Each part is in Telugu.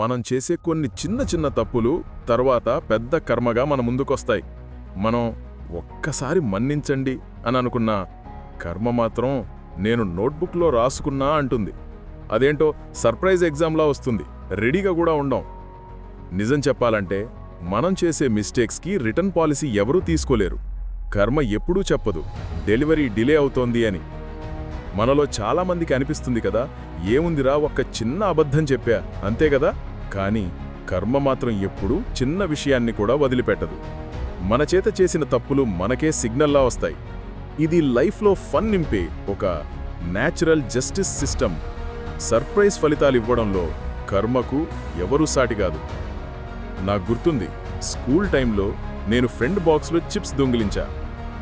మనం చేసే కొన్ని చిన్న చిన్న తప్పులు తర్వాత పెద్ద కర్మగా మన ముందుకొస్తాయి. మనం ఒక్కసారి మన్నించండి అని అనుకున్నా కర్మ మాత్రం నేను నోట్బుక్లో రాసుకున్నా అంటుంది. అదేంటో సర్ప్రైజ్ ఎగ్జామ్లా వస్తుంది. రెడీగా కూడా ఉండం. నిజం చెప్పాలంటే మనం చేసే మిస్టేక్స్కి రిటర్న్ పాలసీ ఎవరూ తీసుకోలేరు. కర్మ ఎప్పుడూ చెప్పదు డెలివరీ డిలే అవుతోంది అని. మనలో చాలామందికి అనిపిస్తుంది కదా, ఏముందిరా ఒక్క చిన్న అబద్ధం చెప్పా అంతే కదా. కానీ కర్మ మాత్రం ఎప్పుడూ చిన్న విషయాన్ని కూడా వదిలిపెట్టదు. మన చేత చేసిన తప్పులు మనకే సిగ్నల్లా వస్తాయి. ఇది లైఫ్లో ఫన్ నింపే ఒక న్యాచురల్ జస్టిస్ సిస్టమ్. సర్ప్రైజ్ ఫలితాలు ఇవ్వడంలో కర్మకు ఎవరూ సాటికాదు. నాకు గుర్తుంది, స్కూల్ టైంలో నేను ఫ్రెండ్ బాక్స్లో చిప్స్ దొంగిలించా.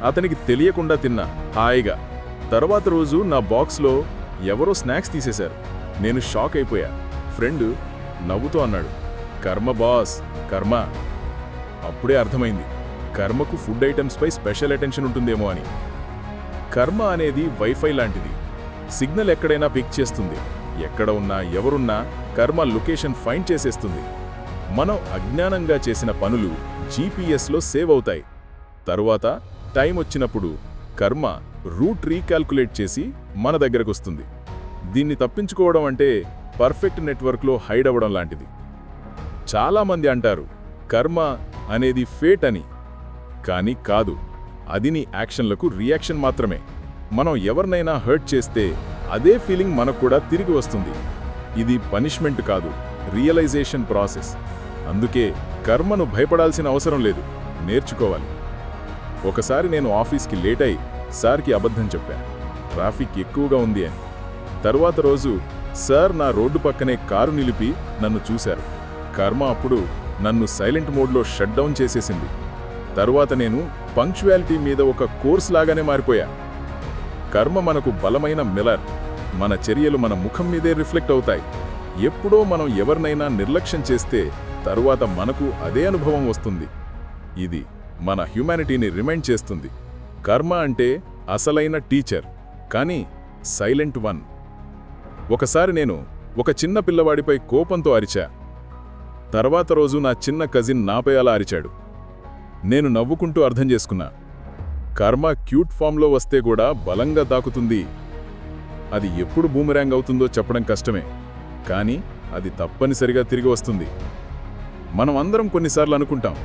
అతనికి తెలియకుండా తిన్నా హాయిగా. తర్వాత రోజు నా బాక్స్లో ఎవరో స్నాక్స్ తీసేశారు. నేను షాక్ అయిపోయా. ఫ్రెండ్ నవ్వుతూ అన్నాడు, కర్మ బాస్, కర్మ. అప్పుడే అర్థమైంది కర్మకు ఫుడ్ ఐటమ్స్పై స్పెషల్ అటెన్షన్ ఉంటుందేమో అని. కర్మ అనేది వైఫై లాంటిది. సిగ్నల్ ఎక్కడైనా పిక్ చేస్తుంది. ఎక్కడ ఉన్నా ఎవరున్నా కర్మ లొకేషన్ ఫైండ్ చేసేస్తుంది. మనం అజ్ఞానంగా చేసిన పనులు జీపీఎస్లో సేవ్ అవుతాయి. తరువాత టైం వచ్చినప్పుడు కర్మ రూట్ రీకాల్కులేట్ చేసి మన దగ్గరకొస్తుంది. దీన్ని తప్పించుకోవడం అంటే పర్ఫెక్ట్ నెట్వర్క్లో హైడ్ అవ్వడం లాంటిది. చాలామంది అంటారు కర్మ అనేది ఫేట్ అని. కానీ కాదు, అది నీ యాక్షన్లకు రియాక్షన్ మాత్రమే. మనం ఎవరినైనా హర్ట్ చేస్తే అదే ఫీలింగ్ మనకు కూడా తిరిగి వస్తుంది. ఇది పనిష్మెంట్ కాదు, రియలైజేషన్ ప్రాసెస్. అందుకే కర్మను భయపడాల్సిన అవసరం లేదు, నేర్చుకోవాలి. ఒకసారి నేను ఆఫీస్కి లేట్ అయి సార్కి అబద్ధం చెప్పా, ట్రాఫిక్ ఎక్కువగా ఉంది అని. తరువాత రోజు సార్ నా రోడ్డు పక్కనే కారు నిలిపి నన్ను చూశారు. కర్మ అప్పుడు నన్ను సైలెంట్ మోడ్లో షట్ డౌన్ చేసేసింది. తరువాత నేను పంక్చువాలిటీ మీద ఒక కోర్స్ లాగానే మారిపోయా. కర్మ మనకు బలమైన మిర్రర్. మన చర్యలు మన ముఖం మీదే రిఫ్లెక్ట్ అవుతాయి. ఎప్పుడో మనం ఎవరినైనా నిర్లక్ష్యం చేస్తే తరువాత మనకు అదే అనుభవం వస్తుంది. ఇది మన హ్యూమానిటీని రిమైండ్ చేస్తుంది. కర్మ అంటే అసలైన టీచర్, కానీ సైలెంట్ వన్. ఒకసారి నేను ఒక చిన్న పిల్లవాడిపై కోపంతో అరిచా. తర్వాత రోజు నా చిన్న కజిన్ నాపై అలా అరిచాడు. నేను నవ్వుకుంటూ అర్థం చేసుకున్నా, కర్మ క్యూట్ ఫామ్లో వస్తే కూడా బలంగా దాకుతుంది. అది ఎప్పుడు బూమరాంగ్ అవుతుందో చెప్పడం కష్టమే, కానీ అది తప్పనిసరిగా తిరిగి వస్తుంది. మనం అందరం కొన్నిసార్లు అనుకుంటాం,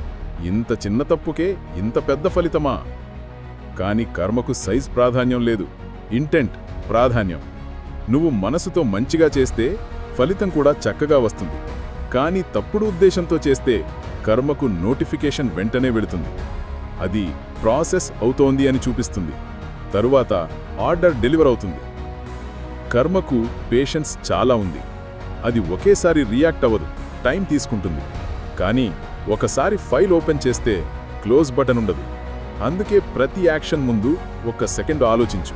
ఇంత చిన్న తప్పుకే ఇంత పెద్ద ఫలితమా? కానీ కర్మకు సైజ్ ప్రాధాన్యం లేదు, ఇంటెంట్ ప్రాధాన్యం. నువ్వు మనసుతో మంచిగా చేస్తే ఫలితం కూడా చక్కగా వస్తుంది. కానీ తప్పుడు ఉద్దేశంతో చేస్తే కర్మకు నోటిఫికేషన్ వెంటనే వెళుతుంది. అది ప్రాసెస్ అవుతోంది అని చూపిస్తుంది. తరువాత ఆర్డర్ డెలివర్ అవుతుంది. కర్మకు పేషెన్స్ చాలా ఉంది. అది ఒకేసారి రియాక్ట్ అవ్వదు, టైం తీసుకుంటుంది. కానీ ఒకసారి ఫైల్ ఓపెన్ చేస్తే క్లోజ్ బటన్ ఉండదు. అందుకే ప్రతి యాక్షన్ ముందు ఒక్క సెకండ్ ఆలోచించు.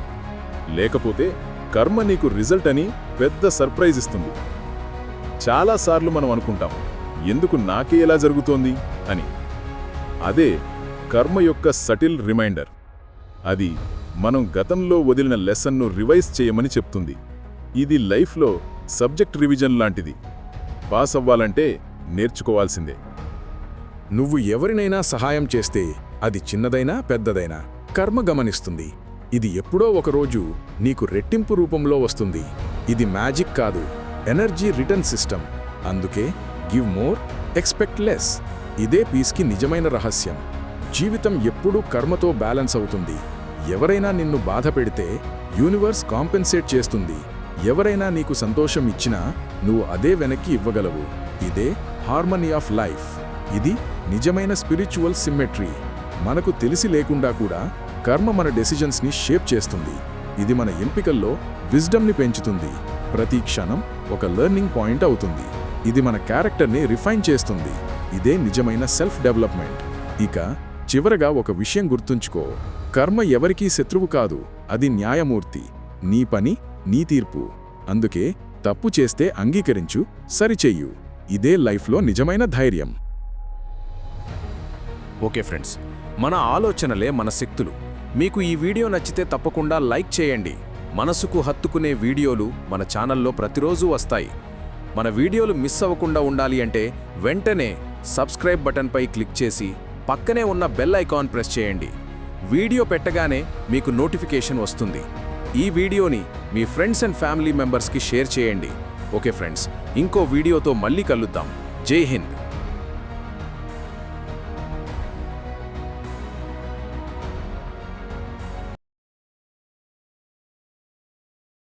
లేకపోతే కర్మ నీకు రిజల్ట్ అని పెద్ద సర్ప్రైజ్ ఇస్తుంది. చాలాసార్లు మనం అనుకుంటాం, ఎందుకు నాకే ఎలా జరుగుతోంది అని. అదే కర్మ యొక్క సటిల్ రిమైండర్. అది మనం గతంలో వదిలిన లెసన్ను రివైజ్ చేయమని చెప్తుంది. ఇది లైఫ్లో సబ్జెక్ట్ రివిజన్ లాంటిది. పాస్ అవ్వాలంటే నేర్చుకోవాల్సిందే. నువ్వు ఎవరినైనా సహాయం చేస్తే అది చిన్నదైనా పెద్దదైనా కర్మ గమనిస్తుంది. ఇది ఎప్పుడో ఒకరోజు నీకు రెట్టింపు రూపంలో వస్తుంది. ఇది మ్యాజిక్ కాదు, ఎనర్జీ రిటర్న్ సిస్టమ్. అందుకే గివ్ మోర్, ఎక్స్పెక్ట్ లెస్. ఇదే పీస్కి నిజమైన రహస్యం. జీవితం ఎప్పుడూ కర్మతో బ్యాలెన్స్ అవుతుంది. ఎవరైనా నిన్ను బాధ పెడితే యూనివర్స్ కాంపెన్సేట్ చేస్తుంది. ఎవరైనా నీకు సంతోషం ఇచ్చినా నువ్వు అదే వెనక్కి ఇవ్వగలవు. ఇదే హార్మనీ ఆఫ్ లైఫ్. ఇది నిజమైన స్పిరిచువల్ సిమ్మెట్రీ. మనకు తెలిసి లేకుండా కూడా కర్మ మన డెసిజన్స్ని షేప్ చేస్తుంది. ఇది మన ఎంపికల్లో విజ్డమ్ని పెంచుతుంది. ప్రతి క్షణం ఒక లెర్నింగ్ పాయింట్ అవుతుంది. ఇది మన క్యారెక్టర్ని రిఫైన్ చేస్తుంది. ఇదే నిజమైన సెల్ఫ్ డెవలప్మెంట్. ఇక చివరగా ఒక విషయం గుర్తుంచుకో, కర్మ ఎవరికీ శత్రువు కాదు, అది న్యాయమూర్తి. నీ పని నీ తీర్పు. అందుకే తప్పు చేస్తే అంగీకరించు, సరిచెయ్యు. ఇదే లైఫ్లో నిజమైన ధైర్యం. ఓకే ఫ్రెండ్స్, మన ఆలోచనలే మన శక్తులు. మీకు ఈ వీడియో నచ్చితే తప్పకుండా లైక్ చేయండి. మనసుకు హత్తుకునే వీడియోలు మన ఛానల్లో ప్రతిరోజు వస్తాయి. మన వీడియోలు మిస్ అవ్వకుండా ఉండాలి అంటే వెంటనే సబ్స్క్రైబ్ బటన్పై క్లిక్ చేసి పక్కనే ఉన్న బెల్ ఐకాన్ ప్రెస్ చేయండి. వీడియో పెట్టగానే మీకు నోటిఫికేషన్ వస్తుంది. ఈ వీడియోని మీ ఫ్రెండ్స్ అండ్ ఫ్యామిలీ మెంబర్స్కి షేర్ చేయండి. ఓకే ఫ్రెండ్స్, ఇంకో వీడియోతో మళ్ళీ కలుద్దాం. జై హింద్.